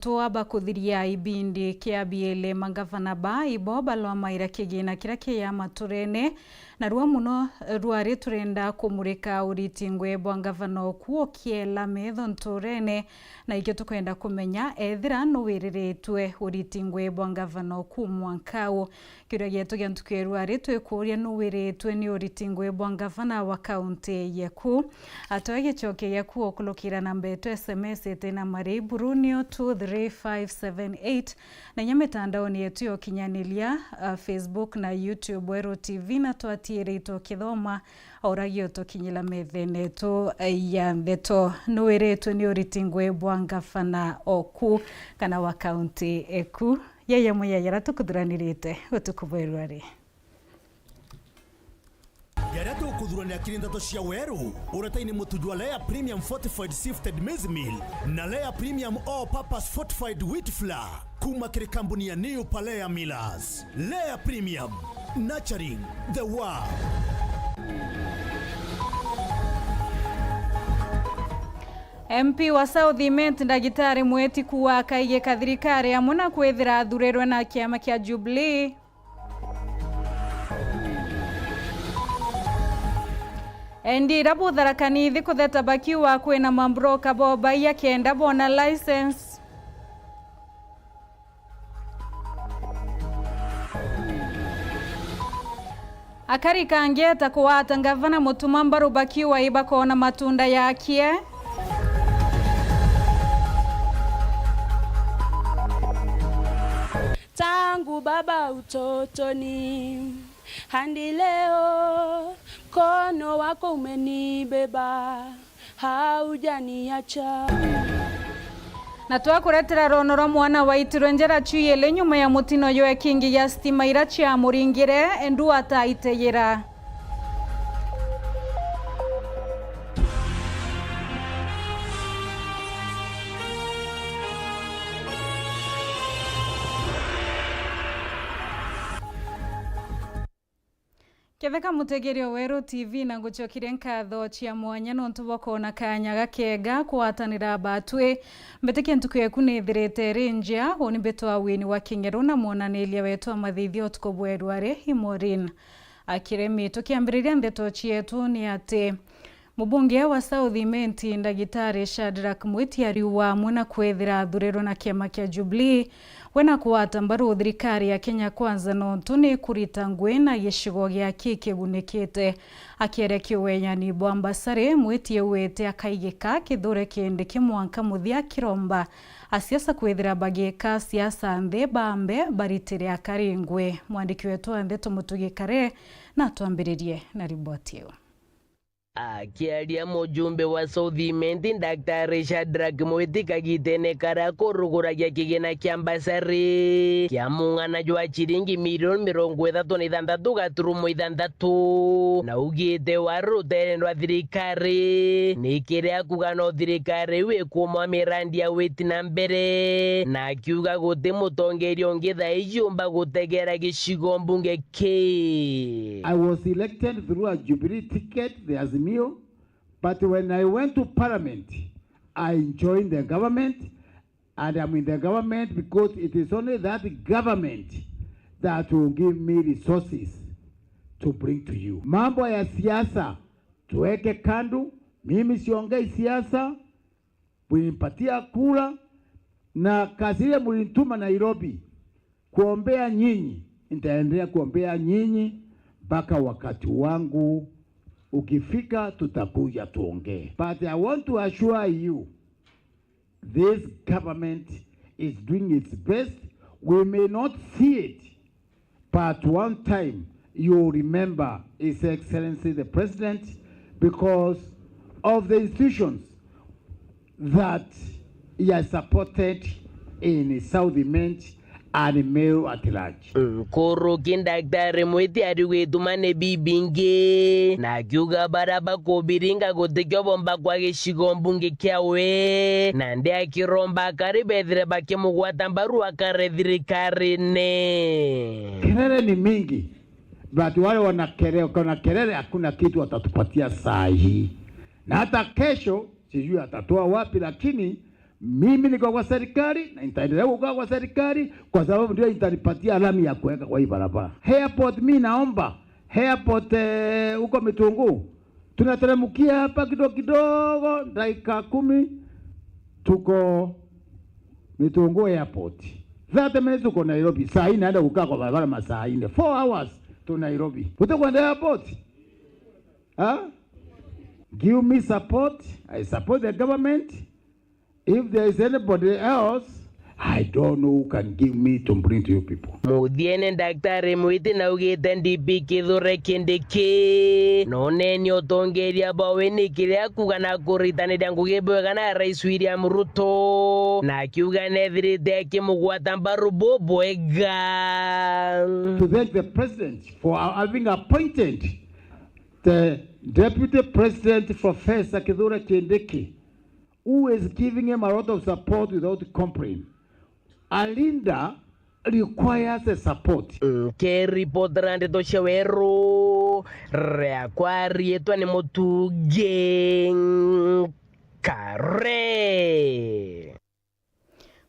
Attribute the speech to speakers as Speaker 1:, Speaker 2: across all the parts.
Speaker 1: Tuaba kuthiria ibindi kia biele magavana ba ibo balwa maira kigina kira kia maturene na ruwa muno ruari turenda kumurika uritingwe bwa gavana okuo kiela metho nturene na ikyo tukwenda kumenya ethira no wiriritwe uritingwe bwa gavana oku mwankao kiria gyetu gyantuke ruari twikuria no wiritwe ni uritingwe bwa gavana wa kaunti yeku atoye choke yeku okulukira namba yetu SMS tena mari Brunio 23578 na nyametandaoni yetu yokinyanilia Facebook na YouTube Wero TV na twatire ito kithoma auragio tokinyila methene to ya veto nuiretu ni uritingwe bwa gavana oku kana wa county eku yeye muyayira tukuthuranirite utukubwerwari
Speaker 2: Yaratu kudhurani akirinda toshia weru urataini mutujua Lea Premium Fortified Sifted Maize Meal na Lea Premium All Purpose Fortified Wheat Flour kuma kiri kampuni ya New Palea Millers. Lea Premium, nurturing the world.
Speaker 1: MP wa South Imenti Ndagitari Mweti kuwa kaige kathirikari amuna kwethira athurerwe na kiama kia Jubilee. Endi rabu dharakanithi kutheta bakiwa kwena mambroka boba ya kenda bona license. Akari kangeta kuwata gavana mutumambaru bakiwa iba kona matunda yakie.
Speaker 3: Tangu baba utotoni hadi leo kono wako umenibeba haujaniacha.
Speaker 1: Na twakuretera ronoro mwana wa itirwenjera chuyele nyuma ya mutino yoe kingi ya stima irachi ya muringire endu ataiteyera. Ketheka mutegerio Wero TV na guchokire nkatho chia mwanya nontu bokona kanya gakega kwatanira batwe mbeteke ntuku yeku nithirite rinjia oni betwa wini wa Kingeru na monanilia wetu amathithio tukobwerware Imorin akiremi tukiambiriria ndeto chietu ni ate mubunge wa South Imenti Ndagitari Shadrack Mwiti ariwa muna kwethira thurero na kiama kia Jubilee wena kuwata mbaru thirikari ya Kenya Kwanza nontu ni kurita ngwena gishigo gia kigunikite akierekio wenyani bwambasare Mwiti yewete akaigika kithure kindi kimwanka muthia kiromba asiasa kwethira bagika siasa nthe bambe baritire akaringwe mwandiki wetu andeto mutugikare na tuambiririe na ripoti hiyo.
Speaker 4: Akiaria mujumbe wa South Imenti Daktari Shadrack Mwiti kagitene kara kuruguragia kigina kia mbasari kia mung'ana jwa chiringi milioni 36 na ugite warute ndwa thirikari ni kiria kugano thirikari we kuma mirandi ya witi na mbere na akiuga guti mutongerio ngitha ijumba gutegera gishigo mbunge ki.
Speaker 5: I was elected through a Jubilee ticket, the Azimio, but when I went to Parliament, I joined the government, and I'm in the government because it is only that government that will give me resources to bring to you. Mambo ya siasa tuweke kando, mimi siongei siasa, mnipatia kura na kazi ile mlinituma Nairobi kuombea nyinyi, nitaendelea kuombea nyinyi mpaka wakati wangu ukifika tutakuja tuongee. But I want to assure you, this government is doing its best. We may not see it, but one time you remember His Excellency the President because of the institutions that he has supported in South Imenti and Meru at large.
Speaker 4: Koro Daktari Mwiti ariwetumane bibinge na kiuga baraba kubiringa gutikyo bomba kwa gishigo mbunge kiawe na ndi akiromba karibethire bakimugwata mbaru akare thirikari ne.
Speaker 5: Kelele ni mingi, but wale wana kelele hakuna kitu watatupatia saa hii, na hata kesho sijui atatoa wapi, lakini Mimi niko kwa serikali na nitaendelea kukaa kwa serikali kwa sababu ndio itanipatia alama ya kuweka kwa hii barabara. Airport mimi naomba airport huko Mitungu tunateremkia hapa kidogo dakika 10 tuko Mitungu airport. 30 minutes uko Nairobi. Saa hii naenda kukaa kwa barabara masaa 4 hours to Nairobi. Utakwenda airport? Give me support. I support the government. If there is anybody else, I don't know who can give me to bring to you people.
Speaker 4: Mudiene daktari mwiti na ugete ndipi Kithure Kindiki. Noneni otongeria baweni kiria kugana kuritanira ngugibwe kana Rais William Ruto. Na kiuga nethirite kimugwata mbaru Bobwega.
Speaker 5: To thank the president for having appointed the Deputy President Professor Kithure Kindiki, who is giving him a lot of support without complaint. Alinda requires a support.
Speaker 4: Ke reporterande to shawero reakwari etwa ni Mutuge Kare.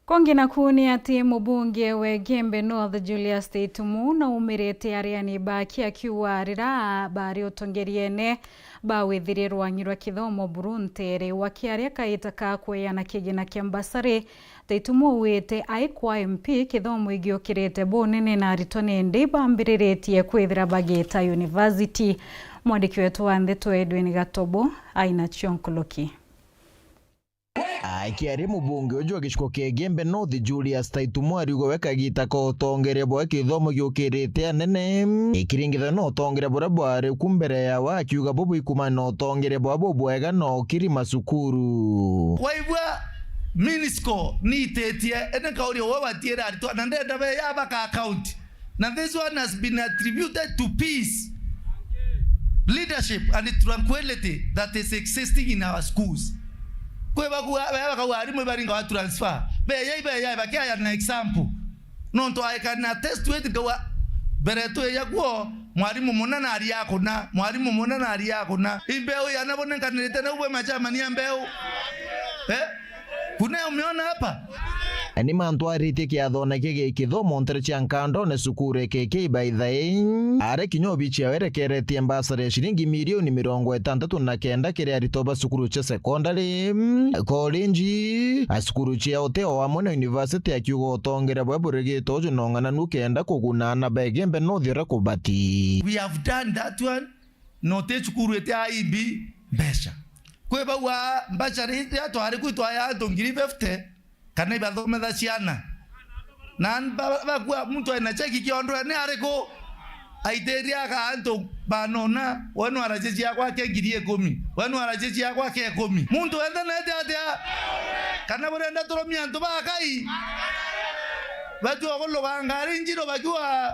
Speaker 1: Kongina kuni ati mubunge we Gembe North Julius Staitumu na umirete ariani baki akiwarira bari otongeriene bawithirirwa nyirwa kithomo Buruntere wakiaria kaitaka kweyana kigina kiambasare Staitumu wete aikwa MP kithomo igiokirete bonene na aritone ndiba mbiriretie kwithira Bageta University. Mwandiki wetu wa Ndeto Edwin Gatobo aina Chionkoloki.
Speaker 6: Akiari mubunge ujo gishiko ke Gembe North Julius Staitumu arigo weka gitako tongere bwa kithomo gyukirite anene ikiringitha no tongere bwa bware kumbere ya wakiuga bobo ikuma no tongere bwa bobwega no kiri masukuru
Speaker 7: waibwa minisco ni tetie ene kauri wabatiera arito na ndenda be yabaka account na this one has been attributed to peace, leadership and tranquility that is existing in our schools. Kwe baka warimu baringa wa transfer be yai bakia na example no to I can attest to it kwa bereto ya kwa mwalimu monana ali yako na mwalimu monana ali yako na imbeo yanaboneka nilete na uwe majama ni ambeo kuna umeona hapa
Speaker 6: ani mantu arite kiathona kige kithomo ntere chankando ne sukure keke baithai are kinyobi chiawerekeretie ambassador shilingi milioni 69 kire aritoba sukuru cha secondary college asukuru chia oteo wa Mona University akiugo tongera bwaburege tojo nongana nukenda kugunana Gembe North rakubati.
Speaker 7: We have done that one no te sukuru ete IB besha kweba wa mbachari ya to ari kuitwa ya dongiri 50 kana ibathome tha ciana nan bagwa muntu ena cheki kiondo ne ariko aiteria ka anto banona wanu arajeji yakwa ke ngiri 10 wanu arajeji yakwa ke 10 muntu enda na atia kana borenda toromia ndo bakai watu wako ngari njiro bajua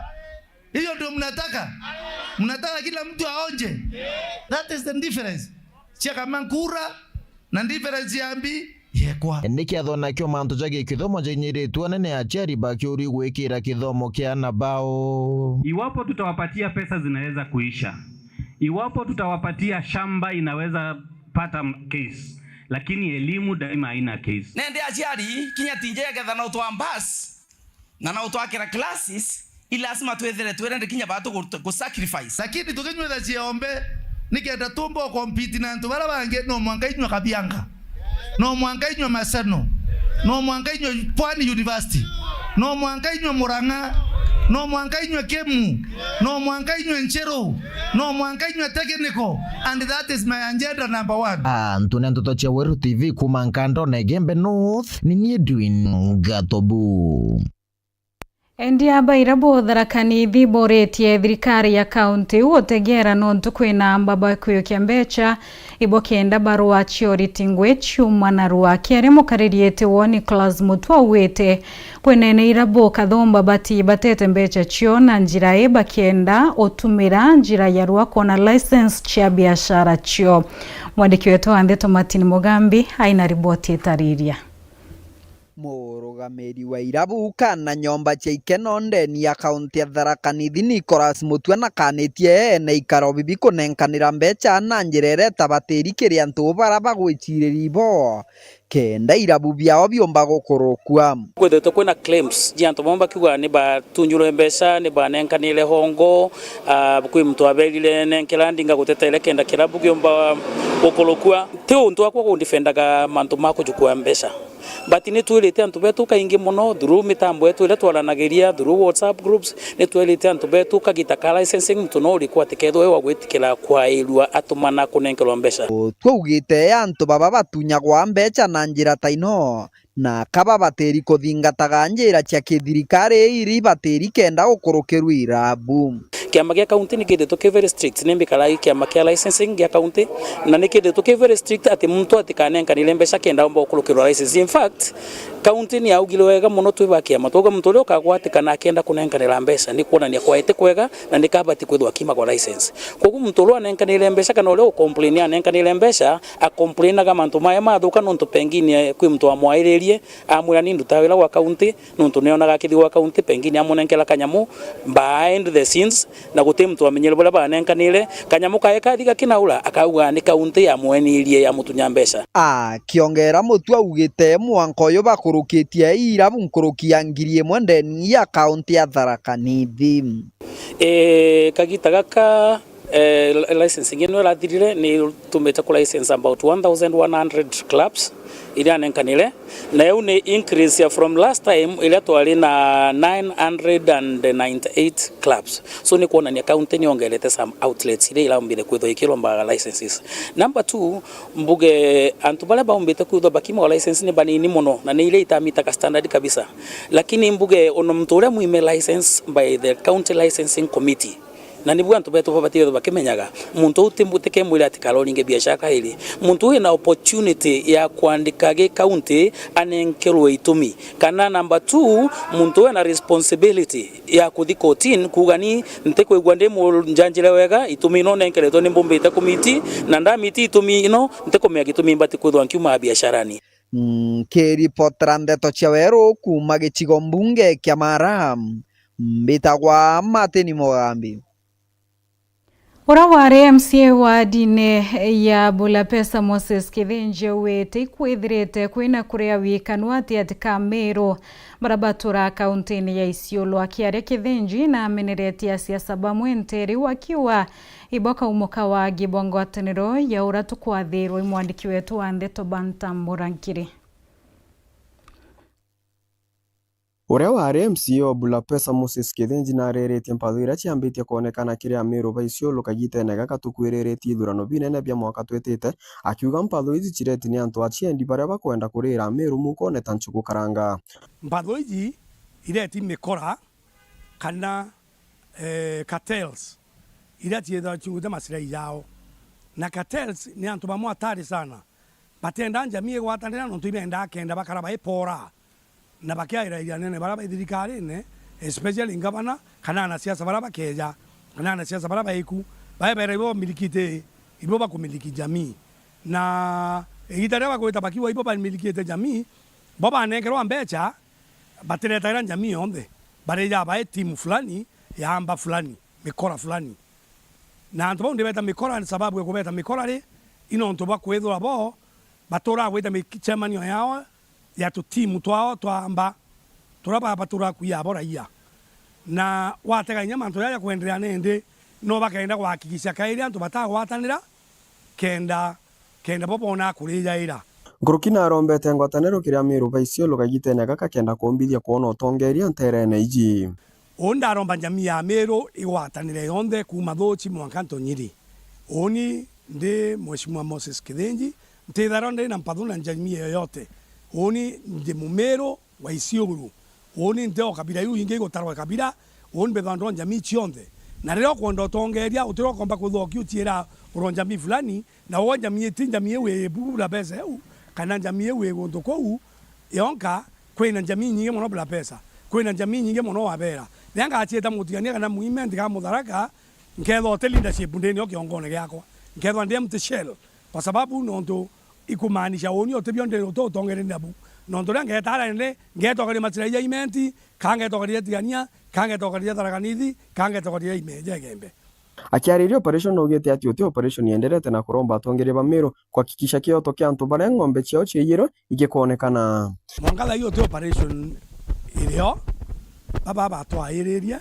Speaker 7: hiyo ndio mnataka kila mtu aonje. That is the difference cheka mankura na difference yambi yekwa
Speaker 6: niki athona kyo mantu jage kithomo jenyiretu anene achari bakiuri gwikira kithomo kia nabao.
Speaker 8: Iwapo tutawapatia pesa zinaweza kuisha, iwapo tutawapatia shamba inaweza pata case, lakini elimu daima haina case.
Speaker 9: Nende achari kinya tinjega getha na utwa ambas na utwakira classes ila asima twende kinya bato ku sacrifice,
Speaker 7: lakini tukinywa chiombe nikenda tumbo compete na ntu bara bange no mwanga inywa kabianga no mwanga inywa Maseno no mwanga inywa Pwani University no mwanga inywa Murang'a no mwanga inywa Kemu no mwanga inywa Nchero no mwanga inywa Technical, and that is my agenda number 1.
Speaker 6: Ntune ntoto cha Weru TV kumankando na Gembe North ni Edwin Gatobu.
Speaker 1: Endia bairabo dharakani thiboretie thirikari ya kaunti uotegera nontu kwina mbaba kuyo kiambecha ibokenda barua chiori tingwe chuma na ruwa kiare mukaririete wo Nicholas Mutwa wete kwenene irabo kathomba bati batete mbecha chio na njira eba kienda otumira njira ya ruwa kona license chia biashara chio. Mwandiki wetu wa Ndeto Martin Mogambi aina riboti etariria.
Speaker 10: mugamiri wa irabu kana nyomba cia ikeno ndeni ya kaunti ya Tharaka Nithi Nicholas Mutua na kanitie ene ikaro bibi kunenkanira mbeca na njira ireta batiri kiria antu bara bagwicirira ibo kenda irabu biao biomba gukurukua
Speaker 11: gwethetwo kwina claims jantu bomba kiuga ni batunyurwe mbeca ni banenkanire hongo kwi mtu aberire nenkera ndinga gutetere kenda kirabu giomba gukurukua ti untu akwa gundifendaga mantu mako jukua mbeca but ni twirite antu betu kaingi muno through mitambo yetu ile twaranagiria through WhatsApp groups ni twirite antu betu kagita ka licensing mtu no uri kwatikethwo we wagwitikira kwa irua atumana kunenkerwa mbeca
Speaker 10: twaugite antu baba batunyagwa mbeca na njira taino na kaba bateri kuthingataga njira cia kithirikari iri bateri kenda gukurukirwa irabu
Speaker 11: kiama gia county ni kidetwo ke very strict ni mbikara kiama kia licensing gia county na ni kidetwo ke very strict ati muntu atikanenkanire mbeca kenda omba gukurukirwa license. In fact county ni augire wega muno twiba kiama toga muntu uri ukagwatikana akenda kunenkanira mbeca ni kuonania kwaite kwega na ni kabati kwithwa kima kwa license koguo muntu uri anenkanire mbeca kana uri ukomplain anenkanire mbeca akomplainaga mantu maya mathuka nontu pengine kwi muntu amwairirie amwira ni nduta wira gwa county nontu neonaga kithi gwa county pengine amunenkera kanyamu behind the scenes na guti mtu amenyere bora banenkanire kanyamu kaeka thiga kinaura akauga ni county ya mwenirie ya mutunya mbeca
Speaker 10: kiongera mutu augite mwanko yo bakurukitie irabu nkurukia ngiri imwe ndeni ya county ya Tharaka Nithi
Speaker 11: kagita gaka licensing ino rathirire ni tumete ku license about 1100 clubs iria nenkanire na eu ni increase ya from last time ile twari na 998 clubs so ni kuona ni account ni ongelete some outlets ile ila mbire kwitho ikiromba licenses. Number 2 mbuge antu bale baombete kwitho bakimo license ni banini muno na ni ile itamita ka standard kabisa lakini mbuge ono mtu ule muime license by the county licensing committee na nibu antu betu babatire bakimenyaga muntu utimbutike mwira atikaroringe biashara kairi muntu ina opportunity ya kuandika ge county anenkerwe itumi kana number 2 muntu ina responsibility ya kuthi courtin kugani ntekwe gwande mu njanjire wega itumi no nenkereto ni mbombete komiti na ndamiti itumi ino ntekomea gitumi mbati kuthwa nkiuma biasharani
Speaker 10: kiripotera ndeto cia weru kuma gicigo mbunge kia Maram mbitagwa Martin Mugambi.
Speaker 1: Ura wari MCA wa dine ya Bulapesa Moses Kithinji wete ikwithirite kwina kuria wikanu ati Kamero barabatura kaunti ya Isiolo akiaria Kithinji na ameneretia siasa bamwe nteri wakiwa iboka umoka wa gibongo atenero ya uratu kwathirwo mwandiki wetu wa Ndeto Bantambura Nkiri.
Speaker 12: Uria wari MCA wa Bulapesa Moses Kithinji na areretie mpatho iria ciambitie kuonekana kiria Meru ba Isiolo kagite nega katukwiriretie ithurano binene bia mwaka twetete akiuga mpatho ici cireti ni antu aciendi baria bakwenda kurira Meru mukone ta nchugu karanga.
Speaker 13: Mpatho ici ireti mikora kana cartels iria cietha chunguza masirai yao na cartels ni antu bamwe atari sana batenda njamii gwatanira nontu ibenda kenda bakara baipora na bakiaira ira nene baraba thirikari ne especially ngabana kana na siasa baraba keja kana na siasa baraba iku baebere ibo milikite ibo bakumiliki jamii na igitare bakwita bakiwa ibo bamilikite jamii baba nekerwa mbecha batireta jamii onde bareja bae timu fulani ya amba fulani mikora fulani na antu bonde beta mikora ni sababu ya kubeta mikora ri ino ntu bakwethwa bo batora gwita michairman yao ya tu timu twao twamba turaba batura kuya bora iya na wateganya mantu ya kuendelea nende no bakaenda kuhakikisha kairi antu batagwatanira kenda bobona kurija ira
Speaker 12: Ngurukina arombete ngwatanero kiria Meru ba Isiolo kagite nega kakenda kumbithia kuona utongeria nterene iji
Speaker 13: onda aromba jamii ya Meru igwatanire yonde kuma thochi mwankanto nyiri oni ndi Mheshimiwa Moses Kithinji mtitharonde na mpadhuna jamii yoyote oni ndi Mumero wa Isiolo oni ndeo kabila yu inge gotarwa kabila oni bethando jamii chionde na leo kwenda tongeria utiro komba kuthoki utiera uronja jamii fulani na wo jamii jamii we bula pesa eu kana jamii we gondo kou yonka kwina jamii nyingi muno bula pesa kwina jamii nyingi muno wabera nyanga achieta mutiania kana muime ndika mutharaka nketho hotel leadership ndeni okiongone gyakwa nketho ndiye mtishel kwa sababu nonto ikumaanisha oni otebionde to tongere ndabu nondora ngetara ende ngetokaria masira imenti kangetokaria tigania kangetokaria tharakanithi kangetokaria imeje gembe.
Speaker 12: Akiarĩria operation augĩte atĩ ũtĩ operation yenderete na kũromba atongoria ba Meru kuhakikisha kĩoto kĩa antu baria ng'ombe ciao ciaiyĩrwo igĩkonekana.
Speaker 13: Mwangatha hiyo ũtĩ operation irio baba batwaĩrĩria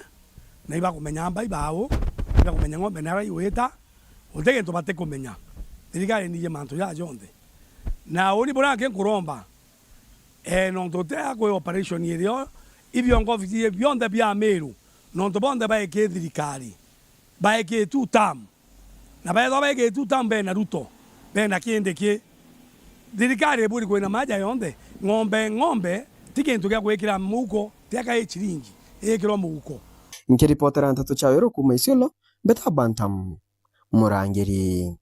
Speaker 13: na iba kumenya mbai bao iba kumenya ng'ombe na iweta utege ntũ bate kumenya thirikari nije mantu ya jonde na uri bora ke kuromba no ntote akwe operation irio ibyo ngofisi bionde bya Meru no ntobonde ba ke thirikari ba ke tutam na ba ke tutam be na Ruto be na kiende ke thirikari buri kwena maja yonde ng'ombe tikintu gya gwikira muko tiaka echiringi ekiro muko.
Speaker 12: Nkiripotera Ntatu Chawero kuma Isiolo Beta Bantam Murangiri.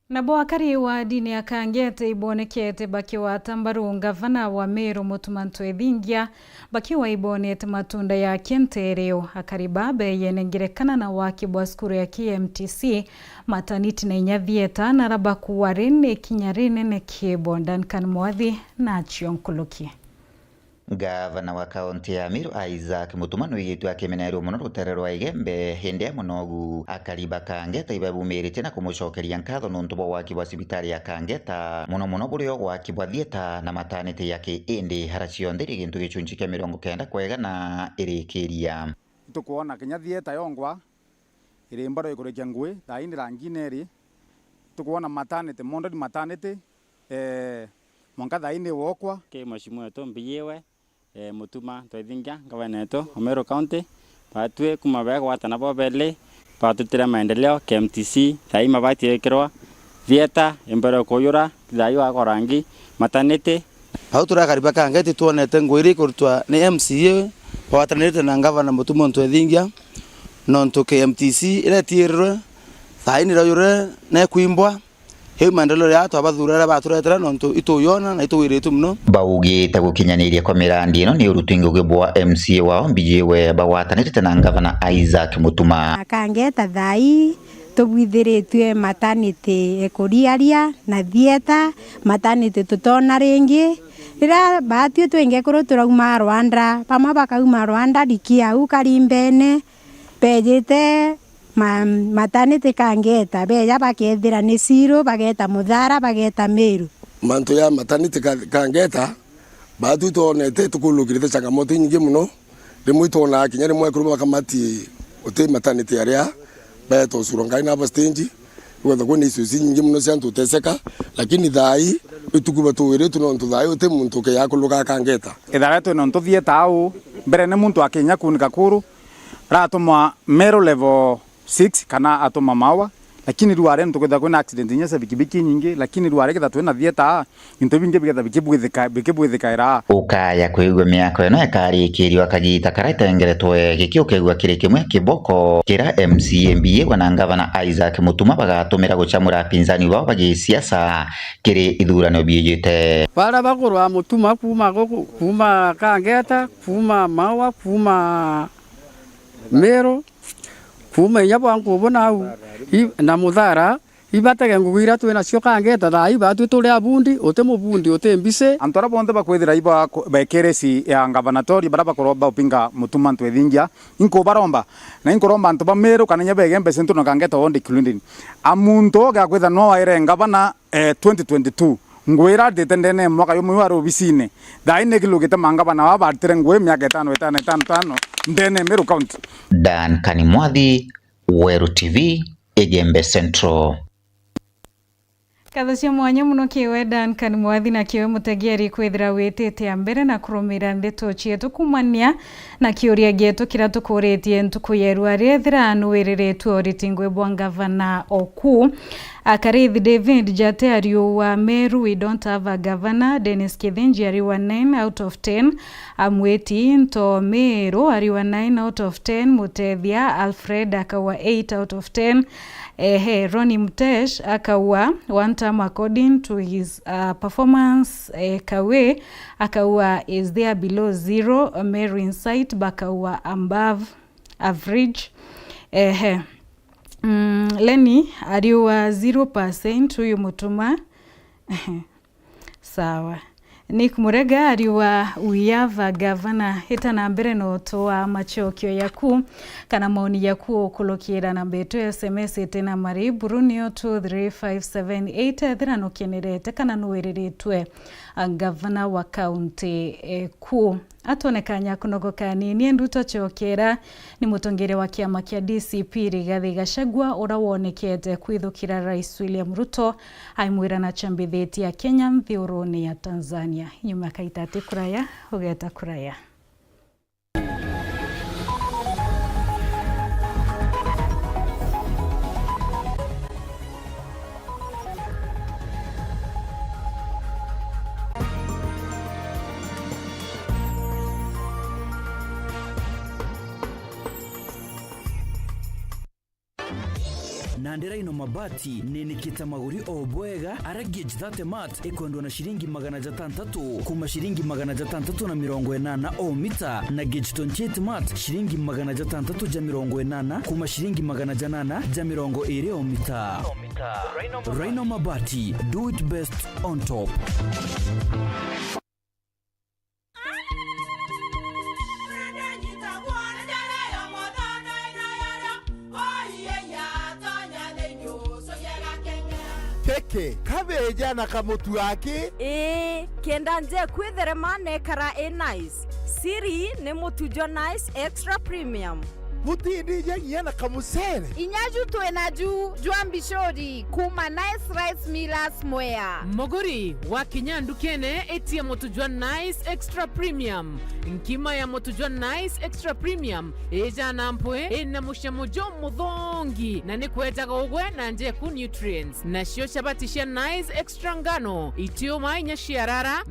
Speaker 1: Nabo akari wa dini ya Kangete ibonekete bakiwa tambaru ngavana wa Meru Mutumanto Edhingia bakiwa ibonete matunda ya kentereo akaribabe yenengerekana na wakibwa skuru ya KMTC mataniti na inyathieta na rabaku warene kinyarene ne kiebondan kan mwathi na chionkuluki.
Speaker 14: Gavana wa kaunti ya Meru Isaac Mutumano yitu akimenerwo muno ruterero wa igembe hende munogu akariba Kangeta ibabumirite na kumucokeria nkatho nontu bo wakibwa sibitari ya Kangeta muno burio wakibwa thieta na matanite yake indi haracio ndiri gintu gicunji kia 90 kwega na irikiria
Speaker 15: tukuona kinya thieta yongwa iri mbaro ikurekia ngui taini rangine ri tukuona matanite mondo di matanite monga thaini wokwa
Speaker 16: ke mheshimiwa wetu mbiyewe Mutuma Edhingia gavana wetu Meru County patwe kuma bega watana bobele patutira maendeleo KMTC thai mabati yekirwa thieta embere kuyura thai wa korangi matanete
Speaker 9: hau turakariba Kangeti tuonete ngwiri kurutwa ni MCA watanete na gavana Mutuma Edhingia nontu KMTC iretirwe thai ni rayure ne kwimbwa heu maendeleo ya abathurera baturetera nontu ituyona na ituwiretu muno
Speaker 14: baugite gukinyaniria kwa mirandi ino ni urutingo gwibwa MCA wao mbijiwe bawatanite na gavana Isaac Mutuma
Speaker 17: Kangeta thai tubwithiritwe matanite ekuriaria na thieta matanite tutona ringi rira batio twenge kuru turauma Rwanda pama bakauma Rwanda dikia ukarimbene pejete matanite Kangeta beja bakethira ni siro bageta Muthara bageta Meru
Speaker 18: mantu ya matanite Kangeta batu tonete tukulukirite changamoto nyingi muno rimwe tona kinya rimwe kuru bakamati uti matanite area beto surongai na stage wetha kuni isusi nyingi muno cia tuteseka lakini thai itukuba tuwire tunontu thai uti muntu ke yakuluka Kangeta
Speaker 15: ithara tu nontu thieta au mbere ne muntu akinya kunika kuru ratuma Meru level 6 kana atoma mawa lakini ruare ntuketha kwina accident nyesa bikibiki nyingi lakini ruare ketha twina thieta into bingi biketha bikibwithika ira
Speaker 14: ukaya kwigwa miako eno ekarikirio akagita karaitengeretwe gikio kegwa kiri kimwe kiboko kira MCA wana gavana Isaac Mutuma bagatumira gucamura pinzani wao bagisiasa kiri ithurano bijite
Speaker 19: bara bakorwa Mutuma kuma Kangeta kuma mawa kuma Meru kuma yabo angubona au na Muthara ibatege ngugwira twina cio Kangeta thai batu tuli abundi ote mubundi ote mbise
Speaker 15: antara bonde bakwithira iba bekeresi ya gavanatori bara bakoromba upinga Mutuma Edhingia inko baromba na inkoromba antu ba Meru kana nyabege mbese ntu na Kangeta onde kilindini amuntu ga kwitha no aire gavana 2022 ngwira ndetendene mwaka yo mwiwaro obisine thai ne kilugite mangavana wa batire ngwe miaka 5 ndene Meru County.
Speaker 14: Dan Kanimwathi, Weru TV, Igembe Central.
Speaker 1: Kathacia mwanya muno kiwe Dan Kanimwathi na kiwe mutagiari kwithira witite ya mbere na kurumira ndeto cietu kumania na kiuria gietu kira tukuritie ntuku yeru arethira nuwiriretu oritingwe bwa gavana oku Akarithi David Jate ariu wa Meru we don't have a governor. Dennis Kithinji ariu wa 9 out of 10. Amweti Nto Meru ariu wa 9 out of 10. Mutethia Alfred akawa 8 out of 10. Ronnie Mutesh akawa one term according to his performance. Kawe akawa is there below 0. Meru Insight bakawa above average. Leni ariwa 0% huyu Mutuma sawa Nick Murega ariwa uyava gavana hitana mbere no toa machokio yaku kana maoni yaku okulokira na beto SMS tena mari Brunio 23578 thirano kenerete kana nuwereretwe gavana wa county ku atonekanya kunogoka nini Nduto Chokera ni mutongere wa kiama kia DCP Rigathi Gachagua ura wonekete kwithukira Rais William Ruto aimwira na chambitheti ya Kenya mthiuruni ya Tanzania nyuma kaitati kuraya ugeta kuraya.
Speaker 20: Nandera ino mabati nenikita maguri obwega aragage that mat ekwendwa na shilingi 600 kuma shilingi 680 o mita na gauge 28 mat shilingi 680 kuma shilingi 820 o mita. Rhino mabati, do it best on top.
Speaker 21: Keke, kabeja na kamutu wake?
Speaker 22: Kenda nje kwitherema nekara nice. Siri ne mutujo nice extra premium.
Speaker 21: Mutindi yenye na kamusere.
Speaker 23: Inyaju tuenaju juambishori kuma nice rice millers mwea.
Speaker 24: Mogori wa kinyandu kene eti ya motujua nice extra premium. Nkima ya motujua nice extra premium eja nampwe ena mushamojo mudhongi na nikweta kogwe na nje ku nutrients na shio shabatisha nice extra ngano itio mainya shiarara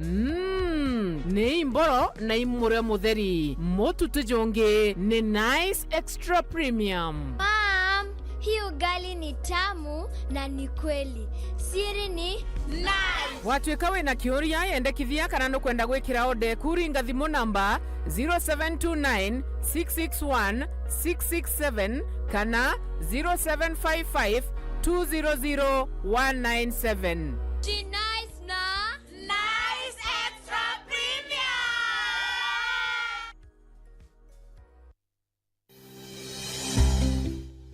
Speaker 24: ne imboro na imure mutheri motu tujonge ne nice extra premium.
Speaker 25: Mom, hii ugali ni tamu na ni kweli. Siri ni nice.
Speaker 24: Watu ikawe na kioria yendekithia kana no kwenda gwikira ode kuringa thimu namba 0729 661 667 kana 0755 200 197.
Speaker 25: Nice na nice extra premium.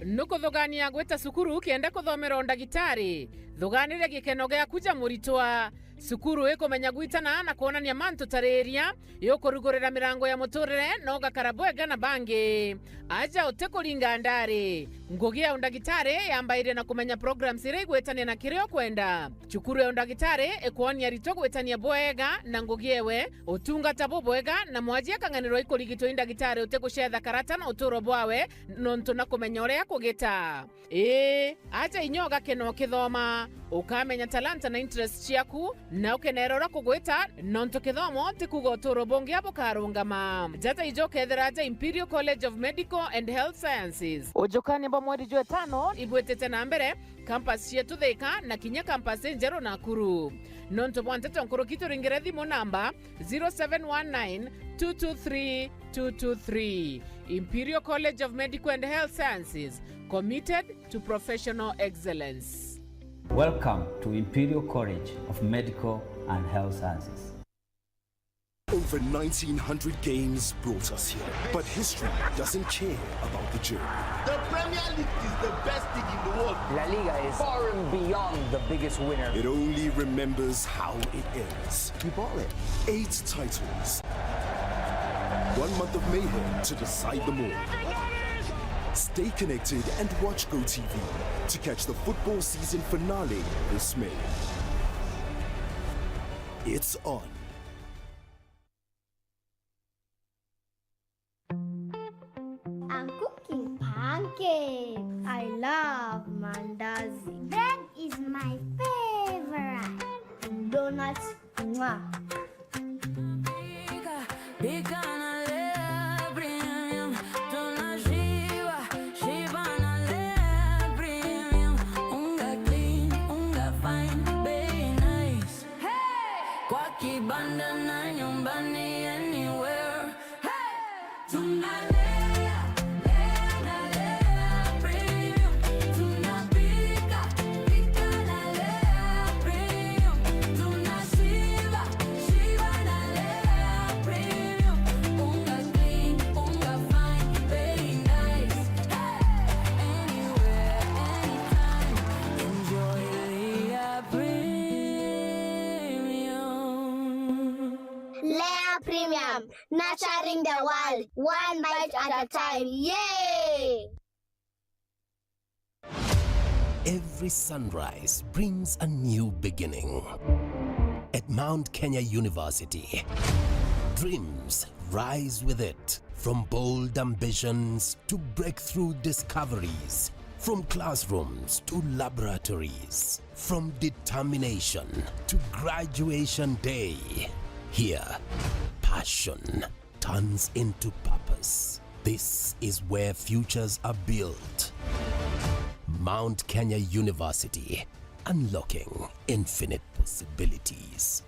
Speaker 24: Nuko thogania gweta sukuru kienda kuthomera ndagitari thoganire gikeno gya kuja muritwa sukuru ikomenya gwitana na kuonania manto tareria yokurugurira mirango ya muturire no gakarabwega na bangi aja utekuringa ndari ngugi ya ndagitari yambaire na kumenya programs ire gwetania na kirio kwenda chukuru ya ndagitari ekuonia rito gwetania bwega na ngugi ewe utungata bwega na mwajia kanganiro ikurigito ndagitari utekuchetha karata na uturo bwawe nonto na kumenya uria kugita aja inyoga keno kithoma ukamenya talanta na interest ciaku na ukenerora kugwita nonto kithomo tikugo uturo bongi abo karungama jata ijoke etheraja Imperial College of Medical and Health Sciences ujokani mba mweri jwe 5 ibwetete na mbere campus yetu Thika na kinya campus Njero Nakuru nonto bwantete nkuru kitu ringire thimu namba 0719 223 223. Imperial College of Medical and Health Sciences, committed to professional excellence.
Speaker 26: Welcome to Imperial College of Medical and Health Sciences.
Speaker 27: Over 1,900 games brought us here, but history doesn't care about the journey.
Speaker 28: The Premier League is the best league in the world.
Speaker 29: La Liga is far and beyond the biggest winner.
Speaker 27: It only remembers how it ends.
Speaker 29: You bought it.
Speaker 27: 8 titles. 1 month of mayhem to decide them all. Stay connected and watch GoTV to catch the football season finale this May. It's on.
Speaker 25: I'm cooking pancakes. I love mandazi. Bread is my favorite. Donuts, mwah.
Speaker 30: Shiva
Speaker 25: Farm, nurturing the world, one bite at a time. Yay!
Speaker 2: Every sunrise brings a new beginning. At Mount Kenya University, dreams rise with it. From bold ambitions to breakthrough discoveries, from classrooms to laboratories, from determination to graduation day. Here, passion turns into purpose. This is where futures are built. Mount Kenya University, unlocking infinite possibilities.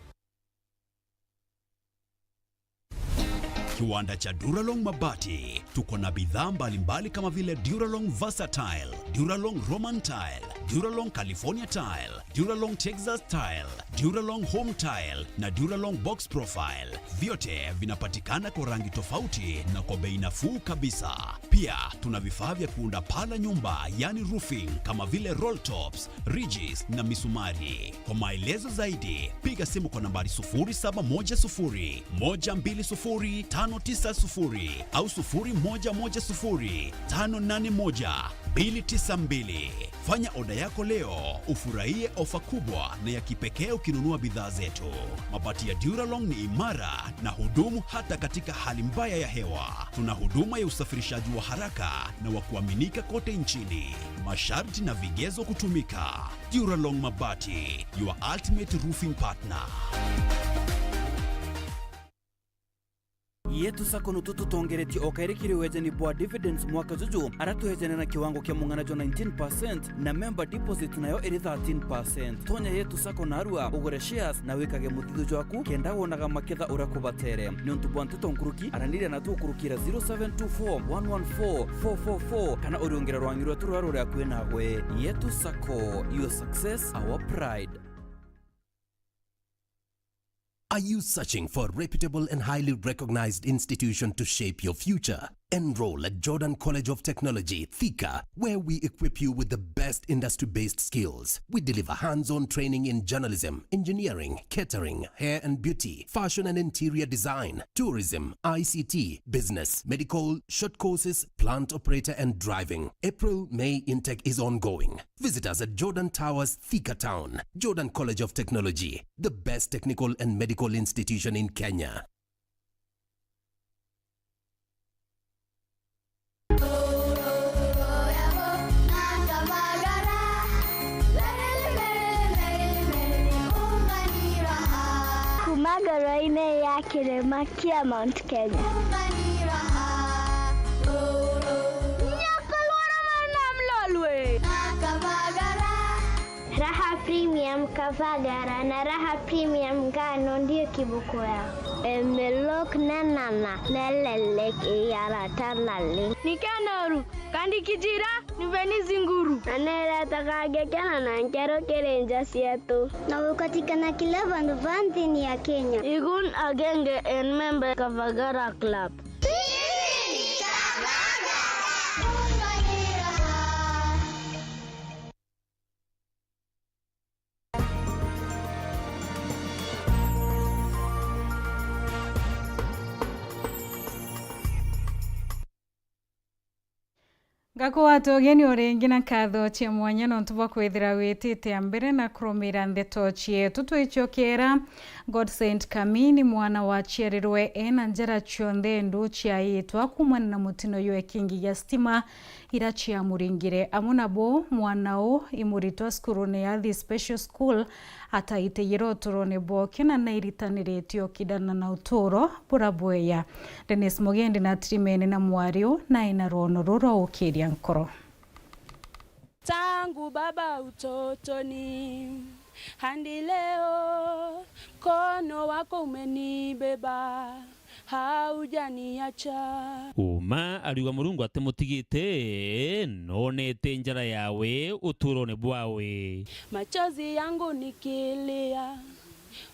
Speaker 3: Kiwanda cha Duralong Mabati, tuko na bidhaa mbalimbali kama vile Duralong Versatile, Duralong Roman Tile, Duralong California Tile, Duralong Texas Tile, Duralong Home Tile na Duralong Box Profile. Vyote vinapatikana kwa rangi tofauti na kwa bei nafuu kabisa. Pia tuna vifaa vya kuunda pala nyumba, yani roofing, kama vile roll tops, ridges na misumari. Kwa maelezo zaidi, piga simu kwa nambari 0710 120 590 au 0110 581 292. Fanya oda yako leo, ufurahie ofa kubwa na ya kipekee ukinunua bidhaa zetu. Mabati ya Duralong ni imara na hudumu hata katika hali mbaya ya hewa. Tuna huduma ya usafirishaji wa haraka na wa kuaminika kote nchini. Masharti na vigezo kutumika. Duralong Mabati, your ultimate roofing partner.
Speaker 20: Yetu sako nututu tongereti okairikiri wejeni bwa dividends mwaka juju aratu hejene na kiwango kia munganajo 19% na member deposit nayo eri 13%. Tonya yetu sako narua ugore shares na wikage mutidu jwaku kenda wonaga maketha urakubatere. Nyontu bwa ntuto nkuruki aranire na tukurukira 0724114444 kana oriongera rwangirwa turarore akwe nawe. Yetu sako, your success, our pride.
Speaker 2: Are you searching for a reputable and highly recognized institution to shape your future? Enroll at Jordan College of Technology, Thika, where we equip you with the best industry-based skills. We deliver hands-on training in journalism, engineering, catering, hair and beauty, fashion and interior design, tourism, ICT, business, medical, short courses, plant operator and driving. April-May intake is ongoing. Visit us at Jordan Towers, Thika Town. Jordan College of Technology, the best technical and medical institution in Kenya.
Speaker 25: Magaraine ya kirema kia Mount Kenya. Raha Premium Kavagara na Raha Premium Ngano ndio kibuku yao. Emelok na nana na lelek yara tanali. Nikanoru kandi kijira niveni zinguru. Anela takage kana na nkero kerenja sietu. Na ukatikana kila vanti ya Kenya. Igun agenge en member Kavagara Club.
Speaker 1: Gako watu ogeni orengi na katho cia mwanya no ntuba kwithira witite ambere na kurumira ndeto cietu twichokera God Saint Kamini mwana wa chiarirwe ena njara chionde ndu chiaitwa kumana na mutino ywe kingi ya stima ira chia muringire amunabo mwanao imuritwa skurune ya The Special School ataite yirotorone boke na nairitanire kidana na utoro burabweya. Dennis Mugendi na Trimene na Mwario na inarono roro ukiria nkoro.
Speaker 4: Tangu baba utotoni hadi leo kono wako umenibeba haujaniacha.
Speaker 5: Uma aliwa Murungu atemutigite nonete njara yawe uturone bwawe.
Speaker 4: Machozi yangu nikilia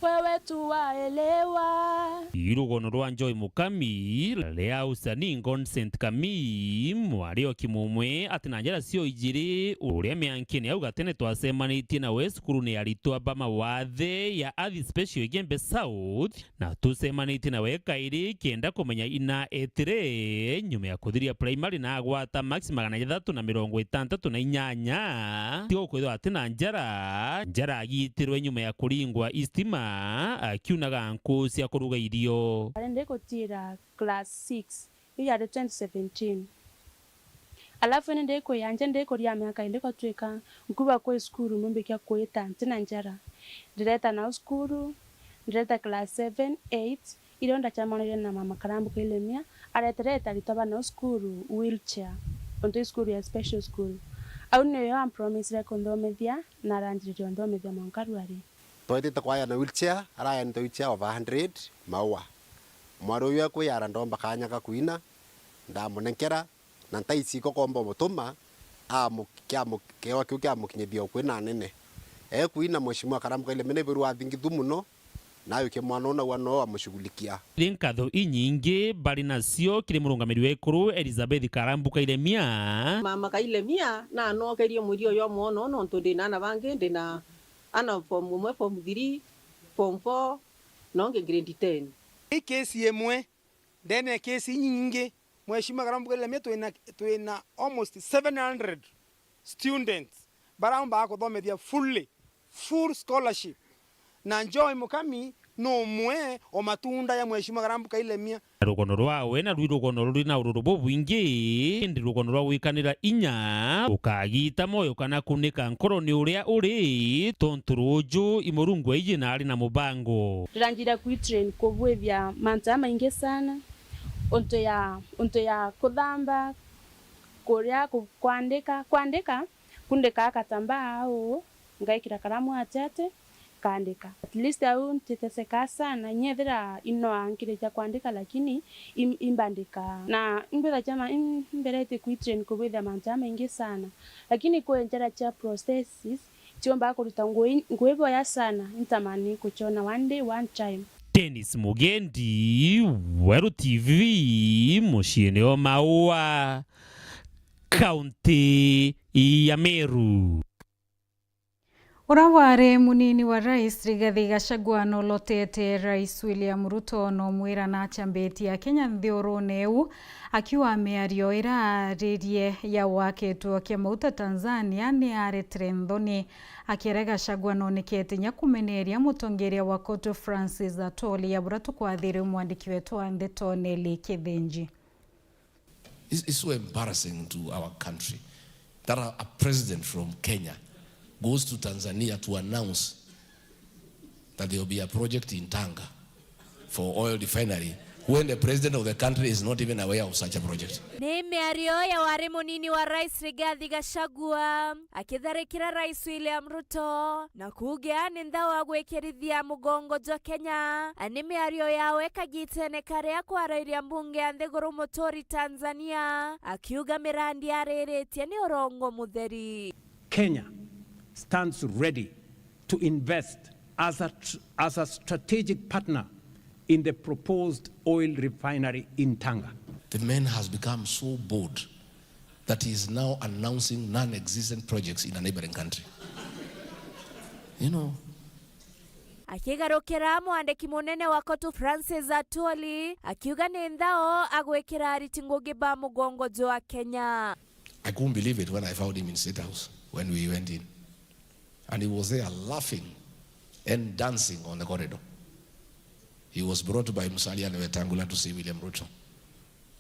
Speaker 4: wewe tu waelewa.
Speaker 5: Irugono rwa Joy Mukami lea usani Consent Kami mwario kimumwe atina njara cio igiri uria miankini au gatene twasemanitie na we cukuru ni aritwa bama wathe ya Athi Special Gembe South na tusemanitie na we kairi kienda kumenya ina etire nyuma ya kuthiria primary na agwata max 368 tigo kwithwa atina njara agitirwe nyuma ya kuringwa istima akiunaga nku cia kuruga irio.
Speaker 4: Arende kutira class 6 ya 2017. Alafu nende ko yanje nde ko ya miaka ile ko tweka nkuba ko skuru mumbe kya kweta ntina njara. Direta na skuru direta class 7 8 ile onda chamanire na mama karambu kilemia aretereta litaba na skuru wheelchair onto skuru ya special school. Au ne yo am promise rekondomethia na ranjiri ondomethia monkaruari.
Speaker 6: Toitete kwaya na wheelchair araya nto wheelchair over 100 maua mwaro yo ko yara ndomba kanya ka kuina ndamunenkera na ntaisi ko kombo mutuma keo kyo mukinyithio kwina nene kuina mheshimiwa Karambu ile mene biru athingitu muno nayo ke mwana ona wano amushughulikia
Speaker 5: linkatho inyingi bali nacio kiri murungamiri wekuru Elizabeth Karambu Kailemia
Speaker 7: mama Kailemia na no kerio murio yo mono no ntundi na bange ndina ana form 1 form 3 form 4 nonge grade 10
Speaker 8: kesi emwe ndene kesi nyingi mheshimiwa Karambu Kailemia tuina almost 700 students baramba akuthomethia full scholarship na Joy Mukami no mwe o matunda ya mheshimiwa Karambu Kailemia
Speaker 5: rugono rwawe na rwirugono ruri na ururubo bwingi ndi rugono rwa wikanira inya ukagita moyo kana kunika nkoro ni uria uri tonturuju imurungu ije na ari na mubango
Speaker 4: ranjira kuitrain kubwethia manta maingi sana onto ya kuthamba kuria kwandika kundika katamba au ngaikira karamu atete kaandika at least au nteteseka sana nyethira ino ankire cha kuandika lakini imbandika na imbera chama imberete kuitrain kubwethia manta maingi sana lakini kuenjera cha processes chiomba kuruta nguevo ya sana nitamani kuchona one day one time.
Speaker 5: Dennis Mugendi, Weru TV, muciini o Maua, kaunti ya Meru.
Speaker 1: Uraware munini wa rais Rigathi Gachagua nolotete rais William Ruto no mwira na chambeti ya Kenya nthioroneu akiwa ameario iraaririe ya wake tuo kia mauta Tanzania ni aretere nthoni akira Gachagua nonekete nyakumeneria mutongeria wa koto Francis Atoli ya buratu kwathire mwandiki wetu wa ndeto Nelly Kithenji.
Speaker 9: It's so embarrassing to our country that a president from Kenya goes to Tanzania to announce that there will be a project in Tanga for oil refinery when the president of the country is not even aware of such a project.
Speaker 22: Ni miario ya wari munini wa rais Rigathi Gachagua akitharikira rais William Ruto na kugia ni nthawa gwikirithia mugongo jo Kenya. Ni miario yawe kagitene karia kwarairia mbunge ya Nthiguru Mutori Tanzania akiuga mirandi ariritie ni urongo mutheri.
Speaker 10: Kenya stands ready to invest as a strategic partner in the proposed oil refinery in Tanga.
Speaker 9: The man has become so bold that he is now announcing non-existent projects in a neighboring country. You know.
Speaker 22: Akigarukira mwandiki munene wa kotu Francis Atoli akiuga ni nthao agwikira ariti ngugi ba mugongo jo wa Kenya.
Speaker 9: I couldn't believe it when I found him in State House when we went in. And he was there laughing and dancing on the corridor. He was brought by Musalia and Wetangula to see William Ruto.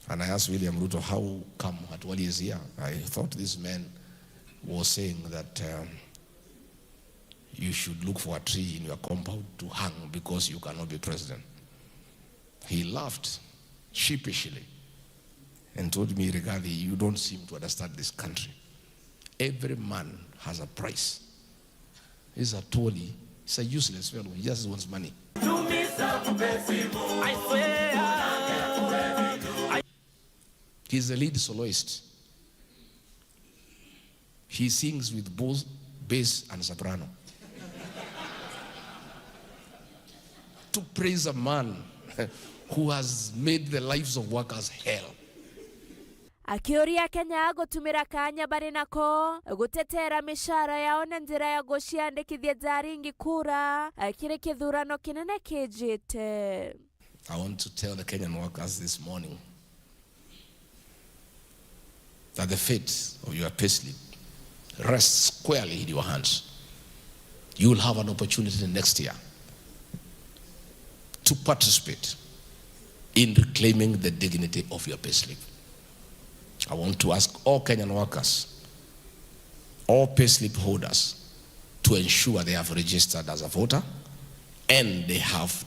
Speaker 9: And I asked William Ruto, how come Atwali is here? I thought this man was saying that you should look for a tree in your compound to hang because you cannot be president. He laughed sheepishly and told me, Rigathi, you don't seem to understand this country. Every man has a price. He's a Atwali. He's a useless fellow. He just wants money. He's the lead soloist. He sings with both bass and soprano. to praise a man who has made the lives of workers hell.
Speaker 22: Akioria Kenya gutumira kanya bari nako gutetera mishara yao na njira ya guciandikithia jaringi kura kire kithurano kinene kijite.
Speaker 9: I want to tell the Kenyan workers this morning that the fate of your payslip rests squarely in your hands. You will have an opportunity next year to participate in reclaiming the dignity of your payslip. I want to ask all Kenyan workers, all payslip holders, to ensure they have registered as a voter and they have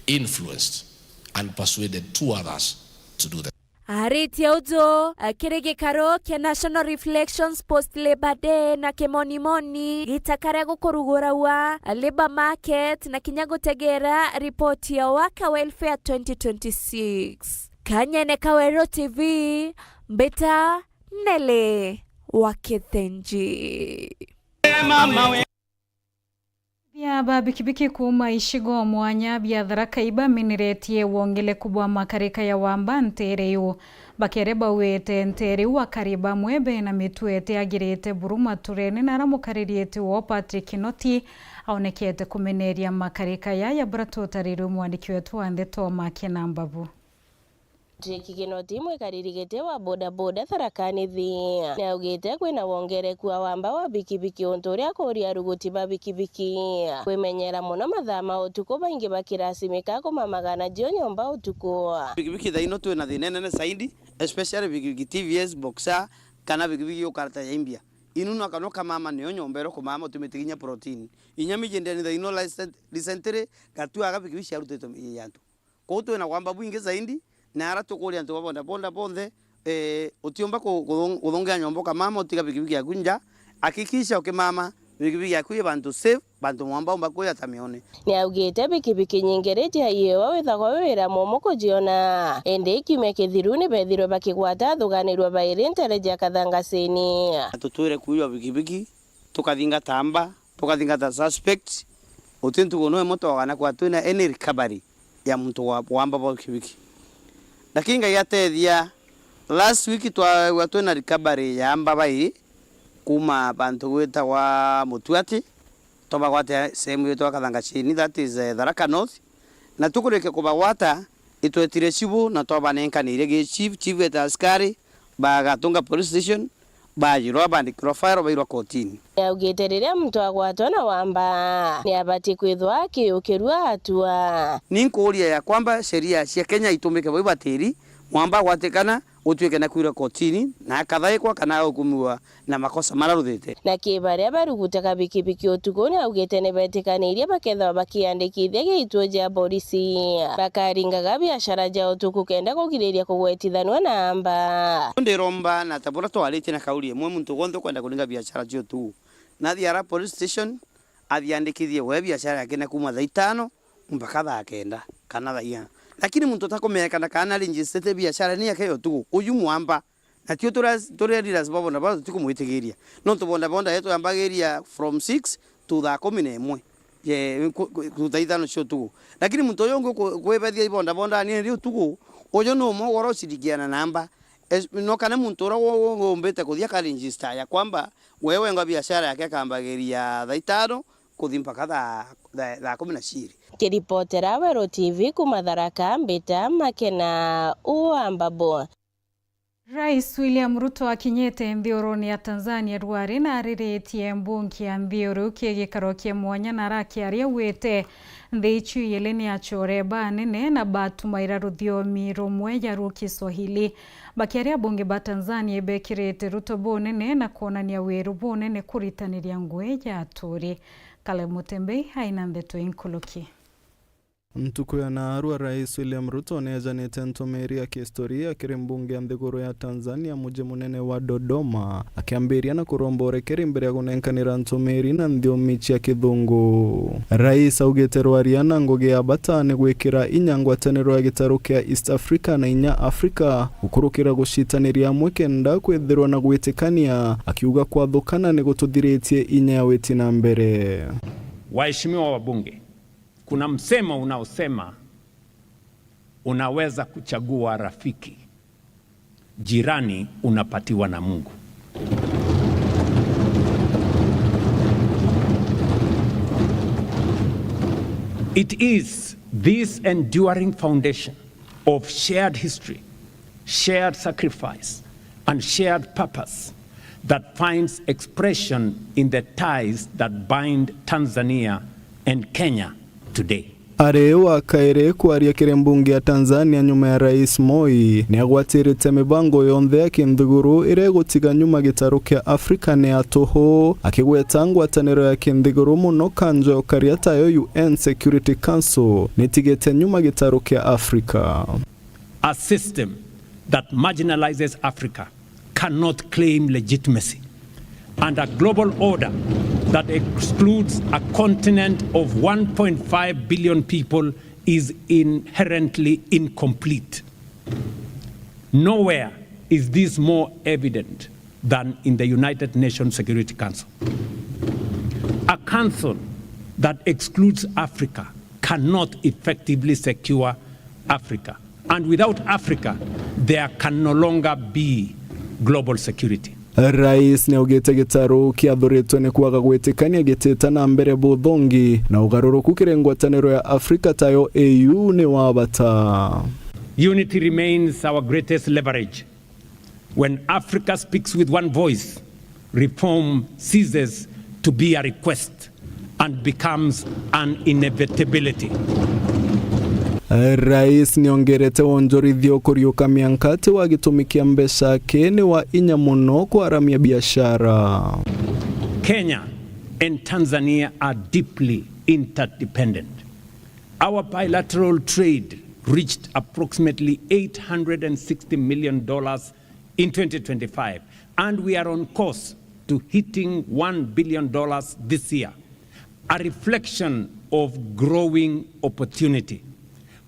Speaker 9: influenced and persuaded two others to do that.
Speaker 22: Aritia ujo kirege karo kia National Reflections Post Labor Day na kemonimoni gitakare gukurugura wa labor market na kinyago tegera report ya waka welfare 2026. Kanyene Kawero TV Mbeta Nele Wakithenji.
Speaker 1: Bia babikibiki kuma ishigo mwanya bia dharaka iba miniretie wongele kubwa makarika ya wamba ntereyo bakereba wete ntere wakariba mwebe na mituete agirete buruma turene naramukaririete wo Patrick Kinoti aonekete kumeneria makarika ya bratotariru mwandiki wetu ande Toma Kenambabu.
Speaker 11: Kigino timwe karirigete wa boda boda Tharakani thia na ugite kwina wongereku wa wamba wa bikibiki ontoria koria ruguti ba bikibiki kwimenyera muno mathama utuko baingi bakirasimika ko mamagana jioni omba utuko
Speaker 12: bikibiki thaino tu na thinene saidi especially bikibiki TVS boxer kana bikibiki ukarta ya imbia inunu akanoka mama ne onyombero ko mama tumitiginya protein inyami jendeni thaino licentere katu aga bikibiki aruteto yantu ko tu na wamba buingi saidi na ara tukuria ntu bonda bonde utiomba kuthongia nyombo kama mama utiga bikibiki ya kunja akikisha ukimama bikibiki ya kuye bantu save bantu mwamba kuya tamione
Speaker 11: ni augite bikibiki nyingereti ayewa withagwa wira momoko jiona ende ikimeke thiruni bethiro bakigwata thuganirwa bairente ja kathangasini
Speaker 12: tutwire kuyo bikibiki tukathinga tamba tukathinga ta suspect utintu gono moto wana kwa tuna any recovery ya mtu wamba bikibiki lakini yatethia last week twa na recovery ya mbabai kuma bantu gwita wa Mutuati tobagwate sehemu yetu Kathangasini that is Tharaka North na tukureke kubagwata itwetire cibu na twabanenkanire ge chief eta askari bagatunga police station bajirwa bandikirwa fire bairwa kotini
Speaker 11: augite riria mtu agwatwa na wamba ni abati kwithwa akiukirwa hatua
Speaker 12: ninkuria ya kwamba sheria cia Kenya itumike baibatiri mwamba gwatikana utwike na kwira kotini na akathaikwa kana hukumiwa na makosa mararuthite
Speaker 11: na kibaria barugutaga bikibiki utuko ni augite ne betikanirie baketha bakiandikithia gituo ja polisi bakaringaga biashara ja utuko kenda kugiriria kugwetithanwa na amba
Speaker 12: ndiromba na tabura twalite na kauli mwe muntu gonthe kwenda kuringa biashara cio tu na thiara police station athiandikithie we biashara yake na kuma 5 mpaka 9 kana 4 lakini muntu takomeka kana register biashara ni yake yo tu uyu mwamba na tio tore leaders babona bazo tikumuitigiria no tubonda bonda yetu ambageria from 6 to 11 ye kutaithano cio tu lakini muntu yongo kwebethia bonda ni rio tu uyo no mogoro cirigiana namba no kana muntu ro ngombete kuthia ka register ya kwamba wewe ngo biashara yake kambageria 5 kuthi mpaka 10
Speaker 11: kiripotera Wero TV kuma Tharaka Mbeta Makena uambabo.
Speaker 1: Rais William Ruto akinyete Ndhioroni ya Tanzania rwari na ariretie mbungi ya Ndhioro kiegikaro kia mwanya na rakiaria wete ndhichu yeleni achoreba nene na batumaira ruthiomi rumwe ya Kiswahili bakiaria bunge ba Tanzania bekirete Ruto bonene na kuonania weru bonene kuritaniria ngwe ya aturi Kale Mutembei haina ndeto inkuluki.
Speaker 13: Mtukuya na arua Rais William Ruto neja netentomeri ya kihistoria kiri mbunge ya Nthiguru ya Tanzania muje munene wa Dodoma akiambiria na kurombore kiri mbere ya kunenkanira ntomeri na nthiomi cia Kithungu. Rais augite rwariana ngugi ya bata ni gwikira inyangwataniro ya gitaru kia East Africa na inya Africa gukurukira gucitaniria mwekenda kwethirwa na gwitikania akiuga kwathukana ni gututhiritie inya ya weti na mbere.
Speaker 10: Waheshimiwa wabunge, Kuna msemo unaosema unaweza kuchagua rafiki, jirani unapatiwa na Mungu. It is this enduring foundation of shared history, shared sacrifice, and shared purpose that finds expression in the ties that bind Tanzania and Kenya today.
Speaker 13: Arewa kaire kwaria kirembunge ya Tanzania nyuma ya Rais Moi ni agwatirite mibango yonthe ya kinthiguru ire gutiga nyuma gitaro kia Afrika ne atoho akigweta ngwataniro ya kinthiguru muno kanjo kariata yo UN Security Council nitigete nyuma gitaro kia Afrika.
Speaker 10: A system that marginalizes Africa cannot claim legitimacy, and a global order that excludes a continent of 1.5 billion people is inherently incomplete. Nowhere is this more evident than in the United Nations Security Council. A council that excludes Africa cannot effectively secure Africa. And without Africa, there can no longer be global security.
Speaker 13: Rais ni ugete gitaro kiathuritwe ni kwaga gwitikania gitita na mbere buthongi na ugaruruku kirengwataniro ya Afrika tayo AU ni wabata.
Speaker 10: Unity remains our greatest leverage. When Africa speaks with one voice, reform ceases to be a request and becomes an inevitability.
Speaker 13: Rais niongerete wonjorithio kuriuka miankati wa gitumikia mbesha kene wa inya muno kuaramia biashara.
Speaker 10: Kenya and Tanzania are deeply interdependent. Our bilateral trade reached approximately $860 million in 2025, and we are on course to hitting $1 billion this year, a reflection of growing opportunity.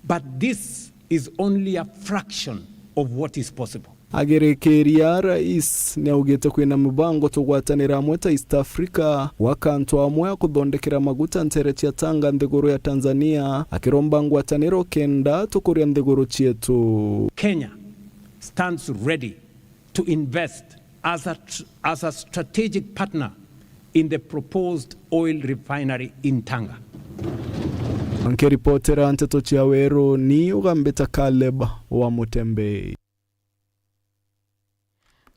Speaker 10: But this is only a fraction of what is possible.
Speaker 13: Agerekeria rais ni augete kwina mubango tugwatanira amwe ta East Africa wakantu amwe kuthondekera maguta ntere cia Tanga nthiguru ya Tanzania akiromba ngwataniro kenda tukuria nthiguru cietu.
Speaker 10: Kenya stands ready to invest as a strategic partner in the proposed oil refinery in Tanga.
Speaker 13: Nkiripotera Nteto Chiawero ni ugambeta Caleb wa Mutembe.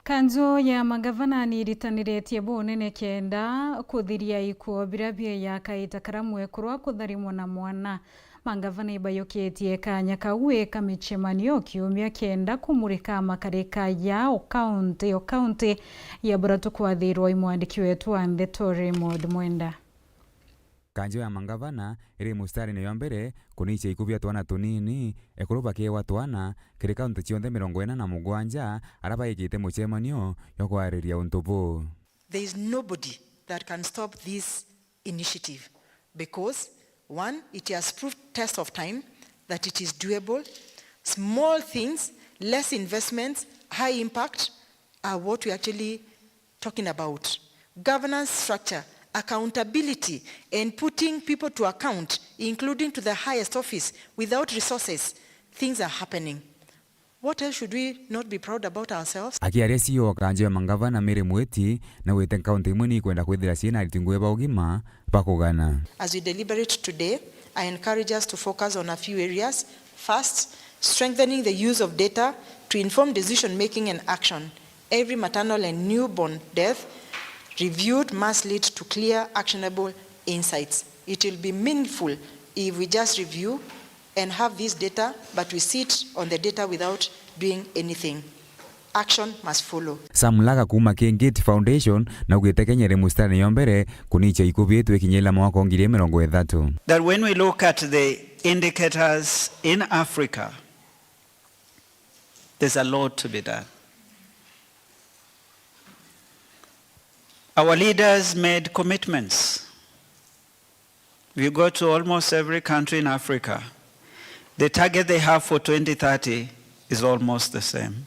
Speaker 1: Kanzo ya magavana ni ritaniretie bonene kenda kuthiria ikuo birabia ya kaita karamwe kurwa kutharimwo na mwana. Mangavana ibayoketie kanya kawe kamichemanio kiumia kenda kumurika makareka ya okaunti ya buratu kwathirwa imwandiki wetu wa Ndeto Mod Mwenda.
Speaker 14: Kanjo ya mangavana iri mustari ni yombere kunicha ikubia twana tunini ekuruba kewa twana kiri kaunti cionthe 47 araba ikite muchemanio yo kwariria untubu.
Speaker 15: There is nobody that can stop this initiative because one, it has proved test of time that it is doable. Small things, less investments, high impact are what we're actually talking about. Governance structure, accountability, and putting people to account, including to the highest office, without resources, things are happening. What else should we not be proud about ourselves?
Speaker 14: Akiaria CEO kanjo ya mangavana Mary Mweti na wete kaunti mwini kwenda kwithira ciina ritingwe ba ugima bakugana.
Speaker 15: As we deliberate today, I encourage us to focus on a few areas. First, strengthening the use of data to inform decision making and action. Every maternal and newborn death reviewed must lead to clear, actionable insights. It will be meaningful if we just review and have this data, but we sit on the data without doing anything. Action must follow.
Speaker 14: Samulaga kuma Kengate Foundation na ugete kenyere mustari yombere kunicha ikubietu ekinyela mwaka 2030.
Speaker 16: That when we look at the indicators in Africa, there's a lot to be done. Our leaders made commitments. We go to almost every country in Africa. The target they have for 2030 is almost the same.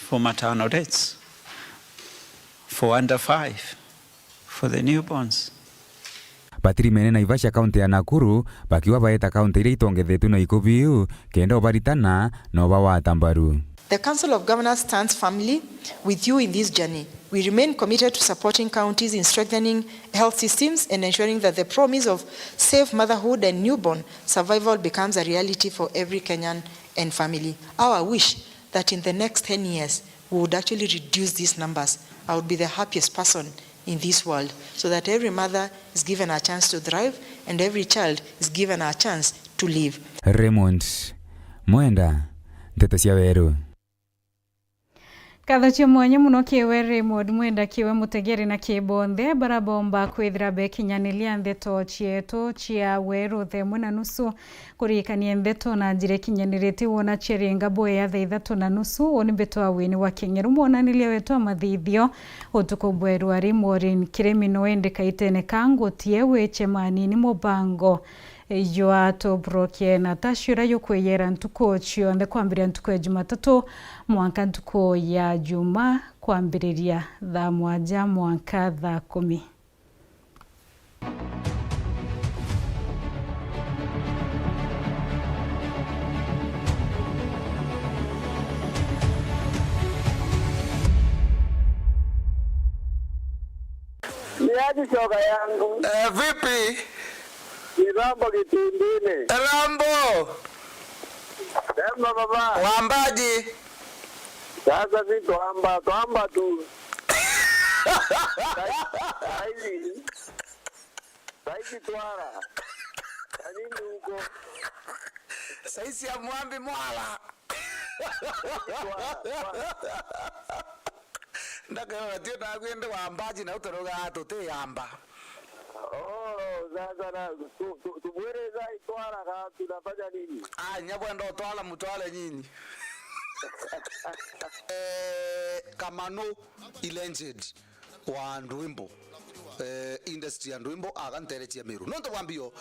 Speaker 16: For maternal deaths, for under 5, for the newborns.
Speaker 14: Batirimene Naivasha kaunti ya Nakuru bakiwa baeta kaunti ile itongethetwe na ikubiu kenda obaritana no bawatambaru.
Speaker 15: The Council of Governors stands firmly with you in this journey. We remain committed to supporting counties in strengthening health systems and ensuring that the promise of safe motherhood and newborn survival becomes a reality for every Kenyan and family. Our wish that in the next 10 years we would actually reduce these numbers. I would be the happiest person in this world, so that every mother is given a chance to thrive and every child is given a chance to live.
Speaker 14: Raymond Mwenda, Nteto cia Weru.
Speaker 1: Kathochio mwanya muno kiwe Raymond Mwenda kiwe mutegeri na kibonthe barabomba kwithira bekinyanilia ndeto chietu chia Weru themwe na nusu kurikania ndeto na njire kinyaniriti wona cheringa boya ya 3:30 oni beto awini wa Kingeru monanilie wetu mathithio utuko Bweru ari Morin Kiremino endekaitene kango tie weche manini mobango Joato broke na tashira yokweyera ntuko chionde kwambiria ntuko ya Jumatatu mwanka ntuko ya Juma kwambiriria thaa 1 mwanka thaa 10.
Speaker 17: Niaje shoga yangu?
Speaker 18: Vipi?
Speaker 17: Ni Rambo Kitindini.
Speaker 18: Rambo.
Speaker 17: Sema baba.
Speaker 18: Wambaji.
Speaker 17: Sasa si tuamba tu. Saisi twara. Kanini huko?
Speaker 18: Saisi ya mwambi mwala. Ndaka tio na gwende wambaji na utoroga atote yamba.
Speaker 17: Sasa na tubwereza itwara ka tunafanya nini?
Speaker 18: Nyabwendo twala mutwale nyinyi. Kamano Ilenged wa Ndwimbo industry ya Ndwimbo aganteretia Meru nonto kwambio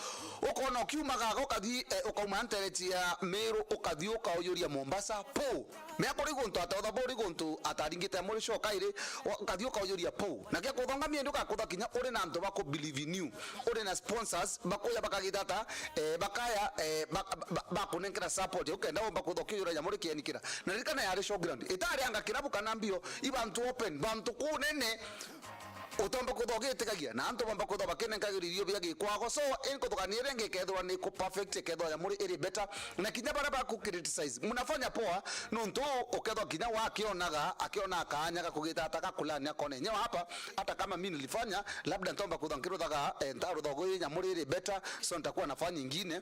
Speaker 18: ukona ukiumaga ukathi ukauma anteretia Meru ukathi ukauyuria Mombasa po me akori gonto atotha bori gonto ataringite muri shoka ire ukathi ukauyuria po na kia kuthonga miendo kakutha kinya uri na ndo bako believe in you uri na sponsors bakoya bakagitata bakaya bakunenkira support ukenda omba kuthokiyura ya muri kienikira na rikana yari show ground itari anga kirabu kana mbio ibantu open bantu kunene utomba kuthogitikagia na antu bamba kuthoba kinengagiririo bia gikwago so inkuthukanire ngikethwa ni ku perfect kethwa ya muri iri better na kinya bara ba ku criticize munafanya poa nonto ukethwa kinya wakionaga akiona akaanyaga kugita ataka kulani akone nyewa hapa hata kama mimi nilifanya labda ntomba kuthangiruthaga ntaro thogo ya muri iri better so nitakuwa nafanya nyingine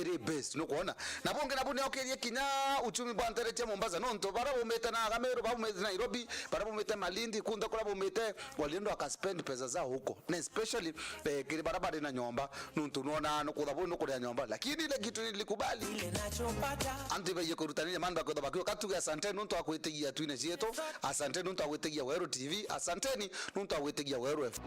Speaker 18: iri best no kuona na bonge na bune okerie kinya uchumi bwa nteretia Mombasa nonto bara umete na Gameru ba umete Nairobi bara umete Malindi kunda kula umete waliendo akaspend pesa zao huko na especially kile barabara na nyomba nuntunaona nukudhabu nukuria nyomba lakini ile kitu nilikubali anti baye kurutania manda kwa bakio katuga asante nuntu akwetigia twine cieto asante nuntu akwetigia Weru TV asanteni nuntu akwetigia Weru FM.